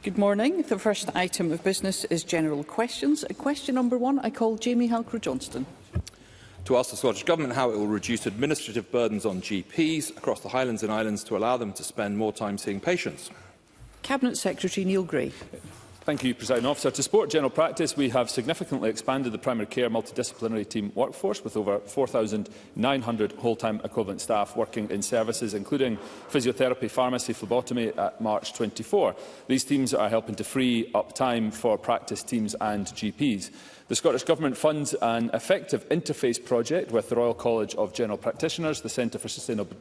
Good morning. The first item of business is general questions. Question number 1, I call Jamie Halcrow-Johnston. To ask the Scottish Government how it will reduce administrative burdens on GPs across the Highlands and Islands to allow them to spend more time seeing patients. Cabinet Secretary Neil Gray. Thank you, Presiding Officer. To support general practice, we have significantly expanded the primary care multidisciplinary team workforce with over 4,900 whole-time equivalent staff working in services, including physiotherapy, pharmacy, phlebotomy at March 24. These teams are helping to free up time for practice teams and GPs. The Scottish Government funds an effective interface project with the Royal College of General Practitioners, the Centre for Sustainable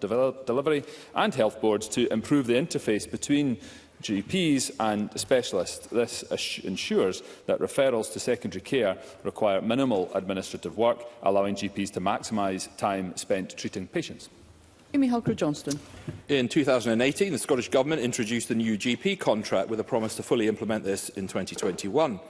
Delivery and health boards to improve the interface between GPs and specialists. This ensures that referrals to secondary care require minimal administrative work, allowing GPs to maximise time spent treating patients. Jamie Halcrow-Johnston. In 2018, the Scottish Government introduced a new GP contract with a promise to fully implement this in 2021.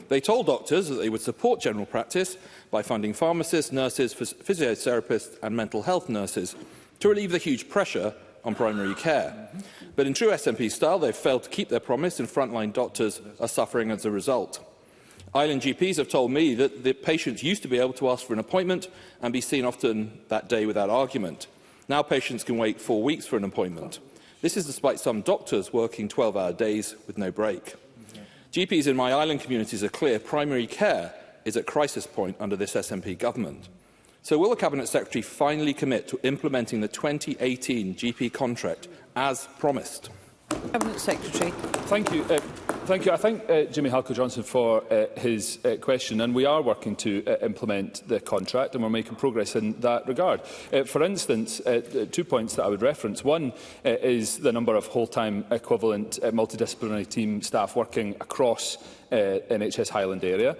They told doctors that they would support general practice by funding pharmacists, nurses, physiotherapists and mental health nurses to relieve the huge pressure on primary care. But in true SNP style, they've failed to keep their promise and frontline doctors are suffering as a result. Island GPs have told me that the patients used to be able to ask for an appointment and be seen often that day without argument. Now patients can wait 4 weeks for an appointment. This is despite some doctors working 12-hour days with no break. GPs in my island communities are clear primary care is at crisis point under this SNP government. So will the Cabinet Secretary finally commit to implementing the 2018 GP contract as promised? Cabinet Secretary. Thank you. I thank Jamie Halcrow-Johnston for his question, and we are working to implement the contract, and we're making progress in that regard. For instance, 2 points that I would reference. One is the number of whole-time equivalent multidisciplinary team staff working across NHS Highland area.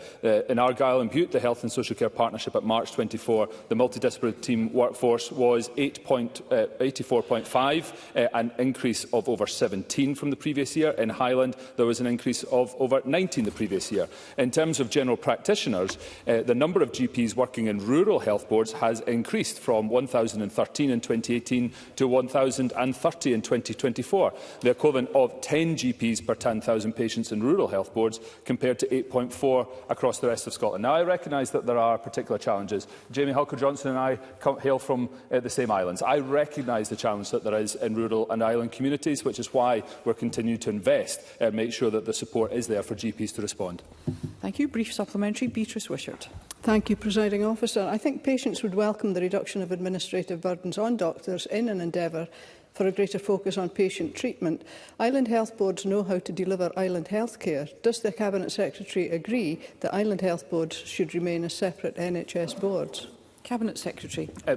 In Argyll and Bute, the Health and Social Care Partnership at March 24, the multidisciplinary team workforce was 84.5, an increase of over 17 from the previous year. In Highland, there was an increase of over 19 the previous year. In terms of general practitioners, the number of GPs working in rural health boards has increased from 1,013 in 2018 to 1,030 in 2024, the equivalent of 10 GPs per 10,000 patients in rural health boards, compared to 8.4 across the rest of Scotland. Now, I recognise that there are particular challenges. Jamie Halcrow-Johnston and I hail from the same islands. I recognise the challenge that there is in rural and island communities, which is why we're continuing to invest and make sure that the support is there for GPs to respond. Thank you. Brief supplementary. Beatrice Wishart. Thank you, Presiding Officer. I think patients would welcome the reduction of administrative burdens on doctors in an endeavour for a greater focus on patient treatment. Island health boards know how to deliver island health care. Does the Cabinet Secretary agree that island health boards should remain as separate NHS boards? Cabinet Secretary. I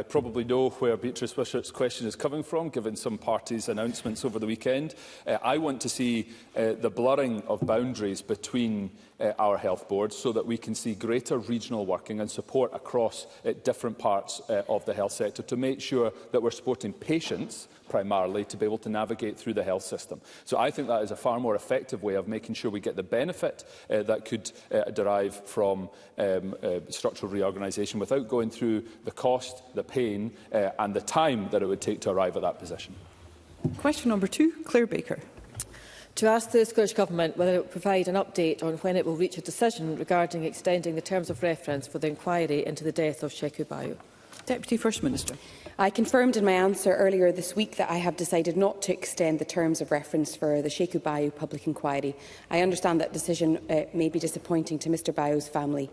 probably know where Beatrice Wishart's question is coming from, given some parties' announcements over the weekend. I want to see the blurring of boundaries between our health boards so that we can see greater regional working and support across different parts of the health sector to make sure that we're supporting patients primarily to be able to navigate through the health system. So I think that is a far more effective way of making sure we get the benefit that could derive from structural reorganisation without going through the cost, the pain and the time that it would take to arrive at that position. Question number 2, Claire Baker. To ask the Scottish Government whether it will provide an update on when it will reach a decision regarding extending the terms of reference for the inquiry into the death of Sheku Bayo. Deputy First Minister. I confirmed in my answer earlier this week that I have decided not to extend the terms of reference for the Sheku Bayo public inquiry. I understand that decision may be disappointing to Mr Bayo's family.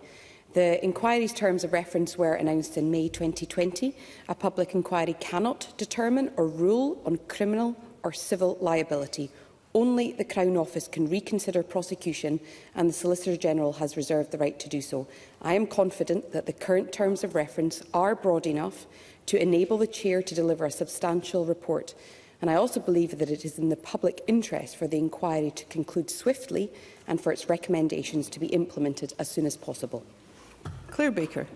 The inquiry's terms of reference were announced in May 2020. A public inquiry cannot determine or rule on criminal or civil liability. Only the Crown Office can reconsider prosecution, and the Solicitor General has reserved the right to do so. I am confident that the current terms of reference are broad enough to enable the Chair to deliver a substantial report, and I also believe that it is in the public interest for the inquiry to conclude swiftly and for its recommendations to be implemented as soon as possible. Claire Baker.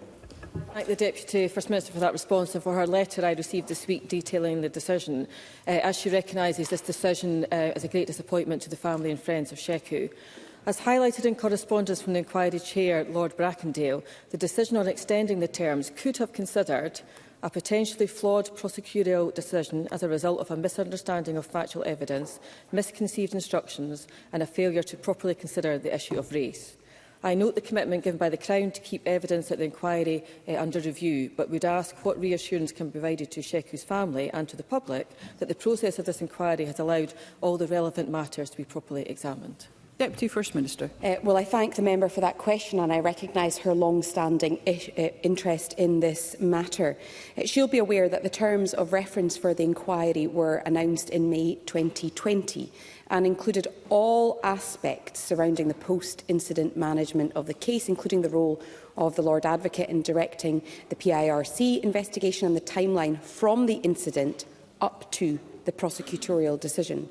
I thank the Deputy First Minister for that response and for her letter I received this week detailing the decision. As she recognises this decision as a great disappointment to the family and friends of Sheku. As highlighted in correspondence from the inquiry chair, Lord Brackendale, the decision on extending the terms could have considered a potentially flawed prosecutorial decision as a result of a misunderstanding of factual evidence, misconceived instructions and a failure to properly consider the issue of race. I note the commitment given by the Crown to keep evidence at the inquiry under review, but would ask what reassurance can be provided to Sheku's family and to the public that the process of this inquiry has allowed all the relevant matters to be properly examined. Deputy First Minister. Well, I thank the member for that question, and I recognise her long-standing interest in this matter. She'll be aware that the terms of reference for the inquiry were announced in May 2020 and included all aspects surrounding the post-incident management of the case, including the role of the Lord Advocate in directing the PIRC investigation and the timeline from the incident up to the prosecutorial decision.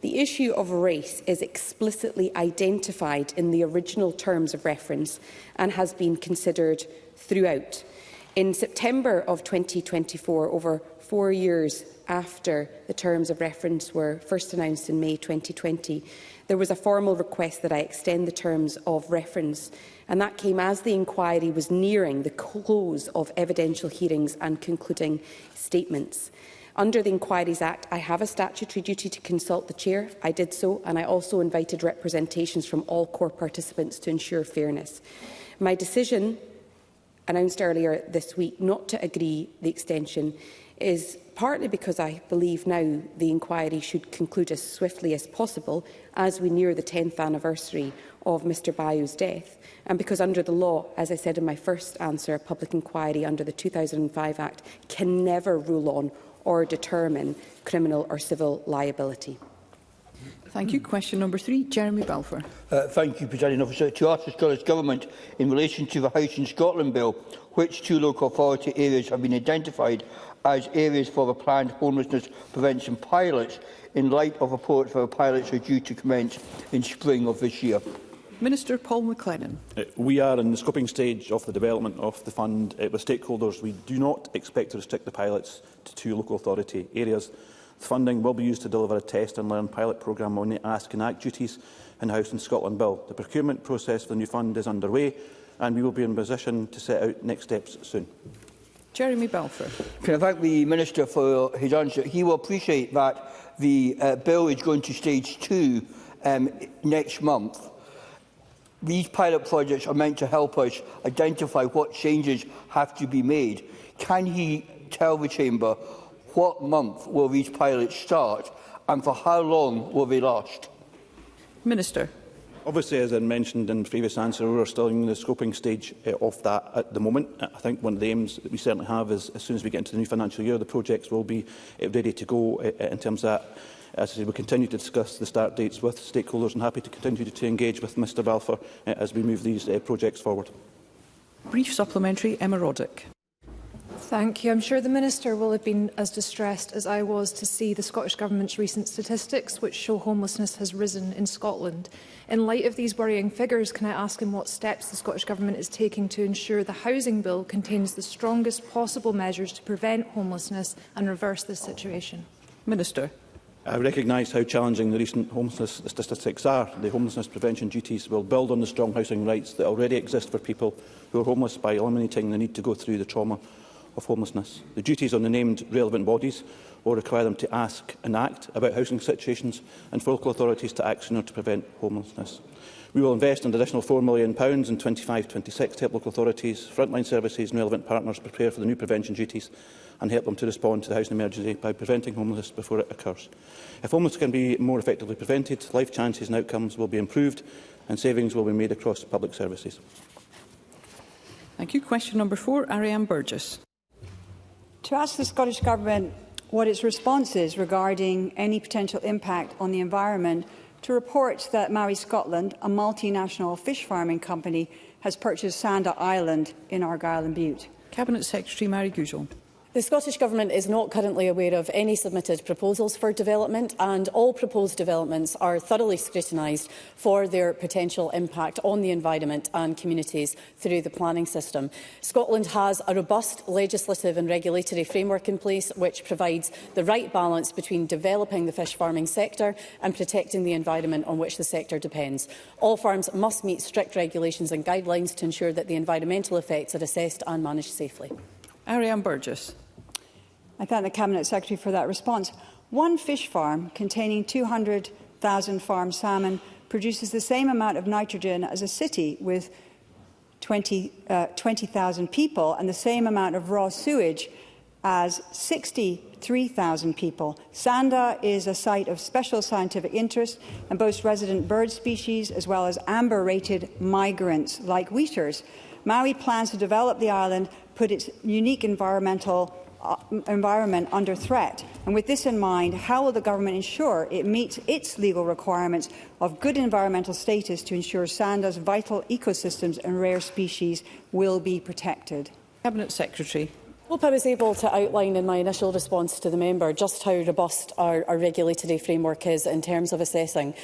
The issue of race is explicitly identified in the original terms of reference and has been considered throughout. In September of 2024, over 4 years after the terms of reference were first announced in May 2020, there was a formal request that I extend the terms of reference, and that came as the inquiry was nearing the close of evidential hearings and concluding statements. Under the Inquiries Act, I have a statutory duty to consult the Chair. I did so, and I also invited representations from all core participants to ensure fairness. My decision, announced earlier this week, not to agree the extension is partly because I believe now the inquiry should conclude as swiftly as possible as we near the 10th anniversary of Mr Bayou's death, and because under the law, as I said in my first answer, a public inquiry under the 2005 Act can never rule on or determine criminal or civil liability. Thank you. Question number 3, Jeremy Balfour. Thank you, Presiding Officer. To ask the Scottish Government in relation to the House in Scotland Bill, which 2 local authority areas have been identified as areas for the planned homelessness prevention pilots in light of reports that the pilots are due to commence in spring of this year. Minister Paul McLennan. We are in the scoping stage of the development of the fund with stakeholders. We do not expect to restrict the pilots to 2 local authority areas. The funding will be used to deliver a test and learn pilot programme on the Ask and Act duties in the House in Scotland Bill. The procurement process for the new fund is underway, and we will be in a position to set out next steps soon. Jeremy Balfour. Can I thank the Minister for his answer? He will appreciate that the bill is going to stage 2 next month. These pilot projects are meant to help us identify what changes have to be made. Can he tell the Chamber what month will these pilots start and for how long will they last? Minister. Obviously, as I mentioned in the previous answer, we are still in the scoping stage of that at the moment. I think one of the aims that we certainly have is, as soon as we get into the new financial year, the projects will be ready to go in terms of that. As I say, we continue to discuss the start dates with stakeholders and happy to continue to engage with Mr Balfour as we move these projects forward. Brief supplementary, Emma Roddick. Thank you. I'm sure the Minister will have been as distressed as I was to see the Scottish Government's recent statistics which show homelessness has risen in Scotland. In light of these worrying figures, can I ask him what steps the Scottish Government is taking to ensure the Housing Bill contains the strongest possible measures to prevent homelessness and reverse this situation? Minister. I recognise how challenging the recent homelessness statistics are. The homelessness prevention duties will build on the strong housing rights that already exist for people who are homeless by eliminating the need to go through the trauma of homelessness. The duties on the named relevant bodies will require them to ask and act about housing situations and for local authorities to act sooner to prevent homelessness. We will invest an additional £4 million in 25-26 to help local authorities, frontline services and relevant partners prepare for the new prevention duties and help them to respond to the housing emergency by preventing homelessness before it occurs. If homelessness can be more effectively prevented, life chances and outcomes will be improved and savings will be made across public services. Thank you. Question number 4, Ariane Burgess. To ask the Scottish Government what its response is regarding any potential impact on the environment to reports that Maui Scotland, a multinational fish farming company, has purchased Sanda Island in Argyll and Bute. Cabinet Secretary Mary Goujon. The Scottish Government is not currently aware of any submitted proposals for development, and all proposed developments are thoroughly scrutinised for their potential impact on the environment and communities through the planning system. Scotland has a robust legislative and regulatory framework in place which provides the right balance between developing the fish farming sector and protecting the environment on which the sector depends. All farms must meet strict regulations and guidelines to ensure that the environmental effects are assessed and managed safely. Ariane Burgess. I thank the Cabinet Secretary for that response. One fish farm containing 200,000 farm salmon produces the same amount of nitrogen as a city with 20,000 people and the same amount of raw sewage as 63,000 people. Sanda is a site of special scientific interest and boasts resident bird species as well as amber-rated migrants like wheaters. Maui plans to develop the island, put its unique environment under threat. And with this in mind, how will the government ensure it meets its legal requirements of good environmental status to ensure Sanda's vital ecosystems and rare species will be protected? Cabinet Secretary. I hope I was able to outline in my initial response to the member just how robust our regulatory framework is in terms of assessing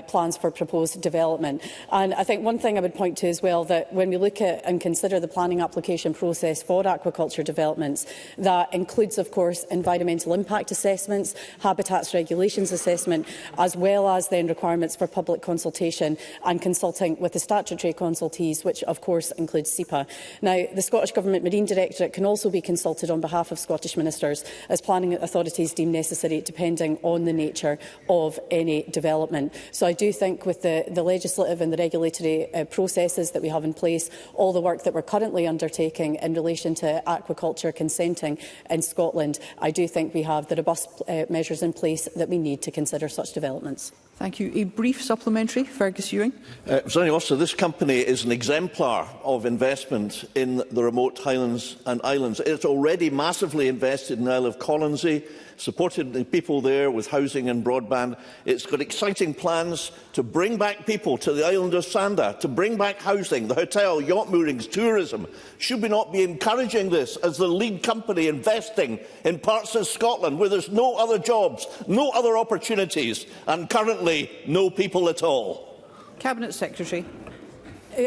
plans for proposed development. And I think one thing I would point to as well, that when we look at and consider the planning application process for aquaculture developments, that includes, of course, environmental impact assessments, habitats regulations assessment, as well as then requirements for public consultation and consulting with the statutory consultees, which of course includes SEPA. Now, the Scottish Government Marine Directorate can also be consulted on behalf of Scottish ministers as planning authorities deem necessary, depending on the nature of any development. So I do think with the legislative and the regulatory processes that we have in place, all the work that we're currently undertaking in relation to aquaculture consenting in Scotland, I do think we have the robust measures in place that we need to consider such developments. Thank you. A brief supplementary. Fergus Ewing. Presiding Officer, this company is an exemplar of investment in the remote Highlands and Islands. It's already massively invested in the Isle of Colonsay, supported the people there with housing and broadband. It's got exciting plans to bring back people to the island of Sanda, to bring back housing, the hotel, yacht moorings, tourism. Should we not be encouraging this as the lead company investing in parts of Scotland where there's no other jobs, no other opportunities, and currently no people at all? Cabinet Secretary.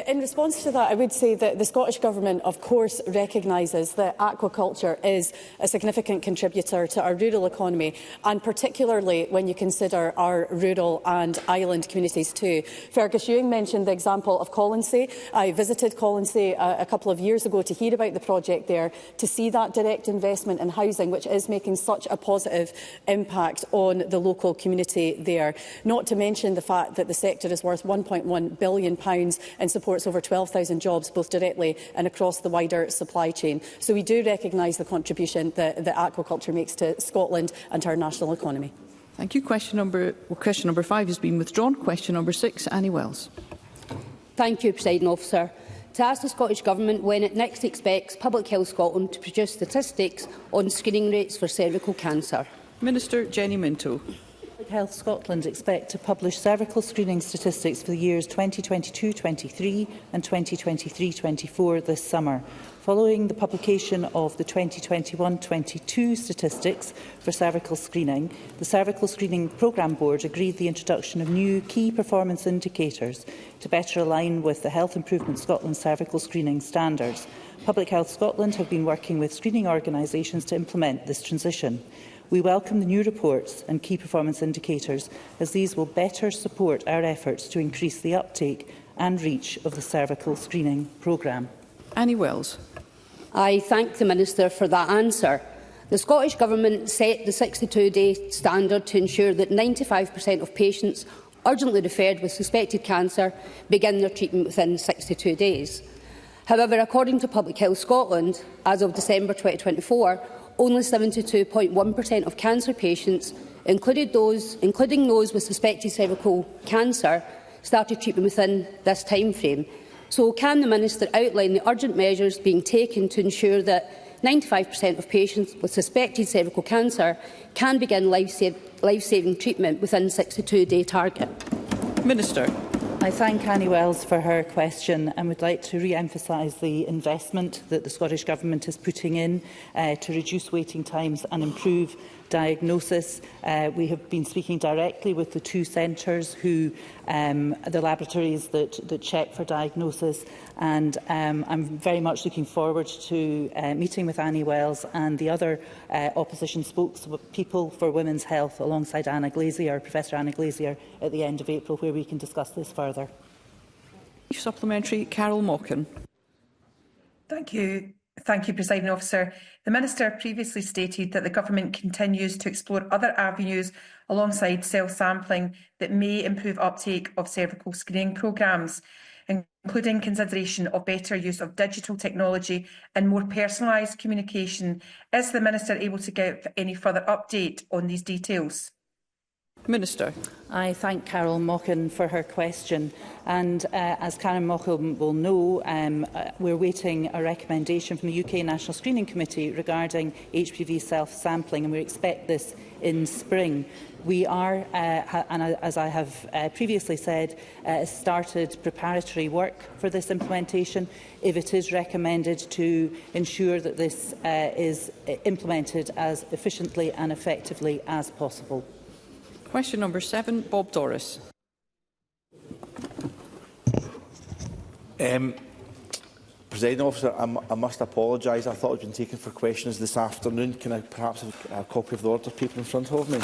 In response to that, I would say that the Scottish Government, of course, recognises that aquaculture is a significant contributor to our rural economy, and particularly when you consider our rural and island communities too. Fergus Ewing mentioned the example of Colonsay. I visited Colonsay a couple of years ago to hear about the project there, to see that direct investment in housing, which is making such a positive impact on the local community there. Not to mention the fact that the sector is worth £1.1 billion and supports over 12,000 jobs, both directly and across the wider supply chain. So we do recognise the contribution that aquaculture makes to Scotland and to our national economy. Thank you. Question number 5 has been withdrawn. Question number 6, Annie Wells. Thank you, Presiding Officer. To ask the Scottish Government when it next expects Public Health Scotland to produce statistics on screening rates for cervical cancer. Minister Jenny Minto. Public Health Scotland expect to publish cervical screening statistics for the years 2022-23 and 2023-24 this summer. Following the publication of the 2021-22 statistics for cervical screening, the Cervical Screening Programme Board agreed the introduction of new key performance indicators to better align with the Health Improvement Scotland cervical screening standards. Public Health Scotland have been working with screening organisations to implement this transition. We welcome the new reports and key performance indicators, as these will better support our efforts to increase the uptake and reach of the cervical screening programme. Annie Wells. I thank the Minister for that answer. The Scottish Government set the 62-day standard to ensure that 95% of patients urgently referred with suspected cancer begin their treatment within 62 days. However, according to Public Health Scotland, as of December 2024, only 72.1% of cancer patients, including those with suspected cervical cancer, started treatment within this timeframe. So can the Minister outline the urgent measures being taken to ensure that 95% of patients with suspected cervical cancer can begin life-saving treatment within the 62-day target? Minister. I thank Annie Wells for her question and would like to re-emphasise the investment that the Scottish Government is putting in to reduce waiting times and improve diagnosis. We have been speaking directly with the two centres, the laboratories that check for diagnosis, and I'm very much looking forward to meeting with Annie Wells and the other opposition spokespeople for women's health alongside Professor Anna Glazier at the end of April, where we can discuss this further. Supplementary, Carol Mockin. Thank you, Thank you, Presiding Officer. The Minister previously stated that the Government continues to explore other avenues alongside self-sampling that may improve uptake of cervical screening programmes, including consideration of better use of digital technology and more personalised communication. Is the Minister able to give any further update on these details? Minister. I thank Carol Mochan for her question, and as Karen Mochan will know, we're waiting a recommendation from the UK National Screening Committee regarding HPV self-sampling, and we expect this in spring. We are, and as I have previously said, started preparatory work for this implementation if it is recommended to ensure that this is implemented as efficiently and effectively as possible. Question number 7, Bob Doris. Presiding Officer, I must apologise. I thought I'd been taken for questions this afternoon. Can I perhaps have a copy of the order paper in front of me?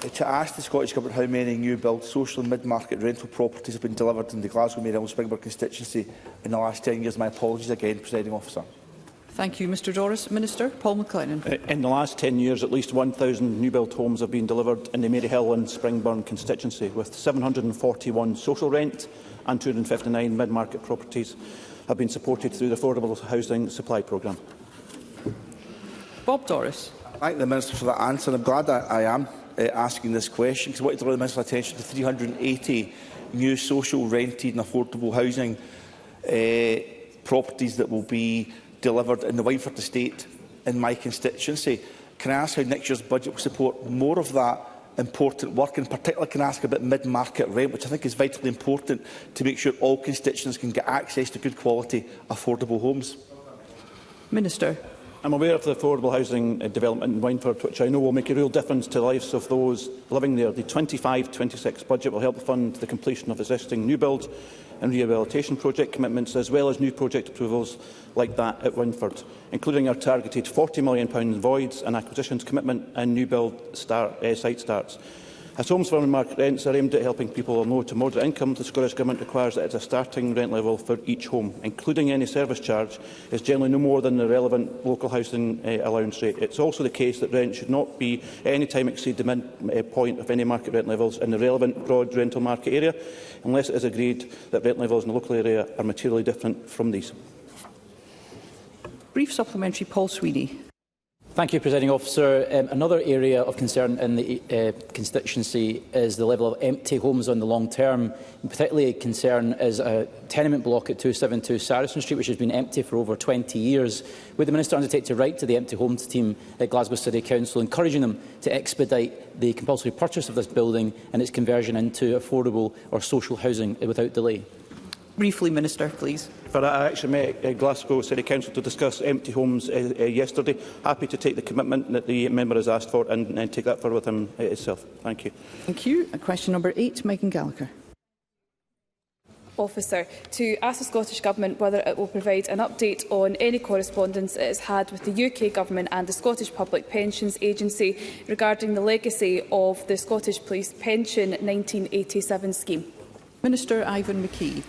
To ask the Scottish Government how many new build social and mid-market rental properties have been delivered in the Glasgow, Mary Hill, Springburn constituency in the last 10 years. My apologies again, Presiding Officer. Thank you, Mr Doris. Minister, Paul McLennan. In the last 10 years, at least 1,000 new-build homes have been delivered in the Maryhill and Springburn constituency, with 741 social rent and 259 mid-market properties have been supported through the Affordable Housing Supply Programme. Bob Doris. I thank the Minister for that answer. I'm glad that I am asking this question, because I wanted to draw the Minister's attention to 380 new social, rented and affordable housing properties that will be delivered in the Wynford estate in my constituency. Can I ask how next year's budget will support more of that important work? And particularly can I ask about mid-market rent, which I think is vitally important to make sure all constituents can get access to good quality, affordable homes? Minister. I'm aware of the affordable housing development in Wynford, which I know will make a real difference to the lives of those living there. The 25-26 budget will help fund the completion of existing new build and rehabilitation project commitments, as well as new project approvals like that at Wynford, including our targeted £40 million voids and acquisitions commitment and new build site starts. As homes for market rents are aimed at helping people on low to moderate income, the Scottish Government requires that a starting rent level for each home, including any service charge, is generally no more than the relevant local housing allowance rate. It is also the case that rent should not be at any time exceed the midpoint of any market rent levels in the relevant broad rental market area, unless it is agreed that rent levels in the local area are materially different from these. Brief supplementary, Paul Sweeney. Thank you, Presiding Officer. Another area of concern in the constituency is the level of empty homes on the long term. And particularly a concern is a tenement block at 272 Saracen Street, which has been empty for over 20 years. Would the Minister undertake to write to the empty homes team at Glasgow City Council, encouraging them to expedite the compulsory purchase of this building and its conversion into affordable or social housing without delay? Briefly, Minister, please. I actually met Glasgow City Council to discuss empty homes yesterday. Happy to take the commitment that the member has asked for and take that forward with him itself. Thank you. Thank you. Question number 8, Megan Gallagher. Officer, to ask the Scottish Government whether it will provide an update on any correspondence it has had with the UK Government and the Scottish Public Pensions Agency regarding the legacy of the Scottish Police Pension 1987 scheme. Minister Ivan McKee.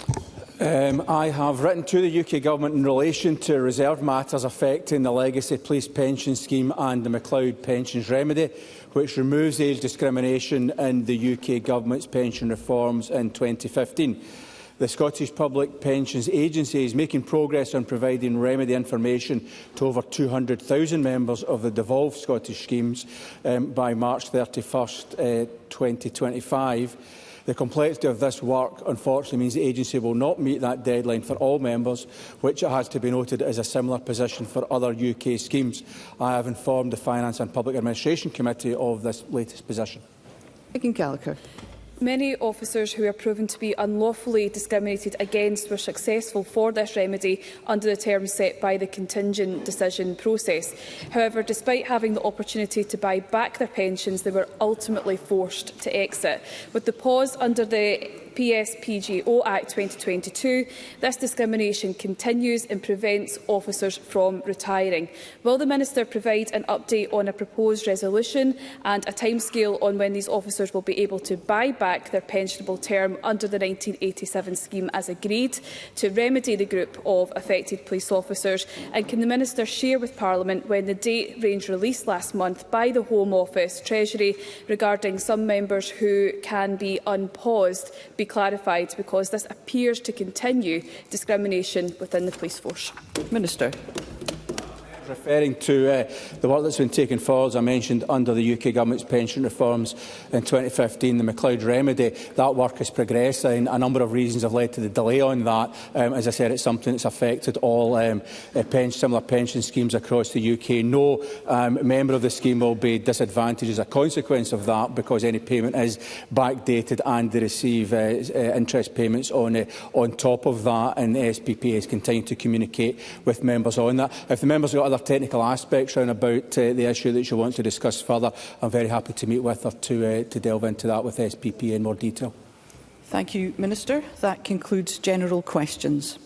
I have written to the UK Government in relation to reserved matters affecting the Legacy Police Pension Scheme and the MacLeod Pensions Remedy, which removes age discrimination in the UK Government's pension reforms in 2015. The Scottish Public Pensions Agency is making progress on providing remedy information to over 200,000 members of the devolved Scottish schemes by March 31st, 2025. The complexity of this work, unfortunately, means the agency will not meet that deadline for all members, which, it has to be noted, is a similar position for other UK schemes. I have informed the Finance and Public Administration Committee of this latest position. Megan Gallagher. Many officers who are proven to be unlawfully discriminated against were successful for this remedy under the terms set by the contingent decision process. However, despite having the opportunity to buy back their pensions, they were ultimately forced to exit. With the pause under the PSPGO Act 2022, this discrimination continues and prevents officers from retiring. Will the Minister provide an update on a proposed resolution and a timescale on when these officers will be able to buy back their pensionable term under the 1987 scheme as agreed to remedy the group of affected police officers? And can the Minister share with Parliament when the date range released last month by the Home Office Treasury regarding some members who can be unpaused be clarified, because this appears to continue discrimination within the police force? Minister. Referring to the work that's been taken forward, as I mentioned, under the UK Government's pension reforms in 2015, the MacLeod remedy, that work is progressing. A number of reasons have led to the delay on that. As I said, it's something that's affected all similar pension schemes across the UK. No member of the scheme will be disadvantaged as a consequence of that, because any payment is backdated and they receive interest payments on top of that, and the SPP is continuing to communicate with members on that. If the members have got other technical aspects around about the issue that you want to discuss further, I'm very happy to meet with her to delve into that with SPP in more detail. Thank you, Minister. That concludes general questions.